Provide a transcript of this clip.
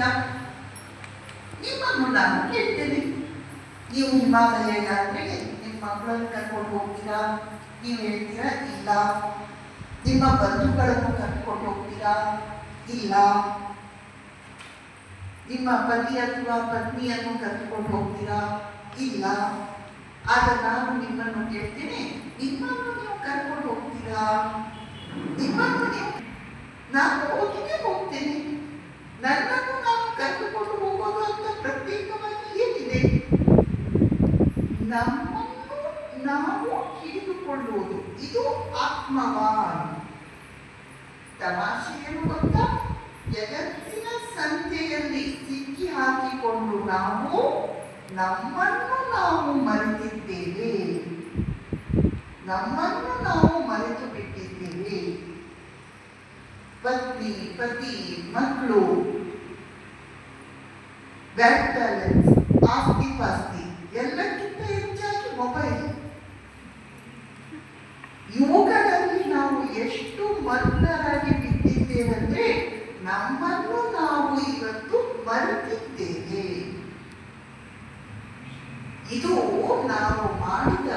ಹೋಗ್ತೀರಾ? ನಿಮ್ಮನ್ನು ನಾನು ಕೇಳ್ತೇನೆ. ನೀವು ಹಿಮಾಲಯ ಯಾತ್ರೆಗೆ ನಿಮ್ಮ ಮಕ್ಕಳನ್ನು ಕರ್ಕೊಂಡು ಹೋಗ್ತೀರಾ? ನೀವು ಹೇಳ್ತೀರಾ ಇಲ್ಲ. ನಿಮ್ಮ ಬಂಧುಗಳನ್ನು ಕರ್ಕೊಂಡು ಹೋಗ್ತೀರಾ? ಇಲ್ಲ. ನಿಮ್ಮ ಪತಿ ಅಥವಾ ಪತ್ನಿಯನ್ನು ಕರ್ಕೊಂಡು ಹೋಗ್ತೀರಾ? ಇಲ್ಲ. ಆಗ ನಾನು ನಿಮ್ಮನ್ನು ಕೇಳ್ತೇನೆ, ನಿಮ್ಮನ್ನು ನೀವು ಕರ್ಕೊಂಡು ಹೋಗ್ತೀರಾ? ನಿಮ್ಮನ್ನು ನೀವು ನಾನು ಹೋಗಿನೇ ಹೋಗ್ತೇನೆ. ನನ್ನನ್ನು ನಾನು ಕರೆದುಕೊಂಡು ಹೋಗೋದು ಅಂತ ಪ್ರತ್ಯೇಕವಾಗಿ ಏನಿದೆ? ನಮ್ಮನ್ನು ನಾವು ಹಿಡಿದುಕೊಳ್ಳುವುದು, ಇದು ಆತ್ಮವಾನ್. ತಮಾಷೆ ಏನು ಗೊತ್ತಾ? ಜಗತ್ತಿನ ಸಂತೆಯಲ್ಲಿ ಸಿಕ್ಕಿ ಹಾಕಿಕೊಂಡು ನಾವು ನಮ್ಮನ್ನು ನಾವು ಮರೆತಿದ್ದೇವೆ. ನಮ್ಮನ್ನು ನಾವು ಮರೆತು ಬಿಟ್ಟಿದ್ದೇವೆ. ಪತ್ನಿ, ಪತಿ, ಮಕ್ಕಳು, ಬ್ಯಾಂಕ್ ಬ್ಯಾಲೆನ್ಸ್, ಆಸ್ತಿ ಪಾಸ್ತಿ, ಎಲ್ಲಕ್ಕಿಂತ ಹೆಚ್ಚಾಗಿ ಮೊಬೈಲ್. ಇವುಗಳಲ್ಲಿ ನಾವು ಎಷ್ಟು ಮಗ್ನರಾಗಿ ಬಿಟ್ಟಿದ್ದೇವೆಂದ್ರೆ ನಮ್ಮನ್ನು ನಾವು ಇವತ್ತು ಮರೆತಿದ್ದೇವೆ. ಇದು ನಾವು ಮಾಡಿದ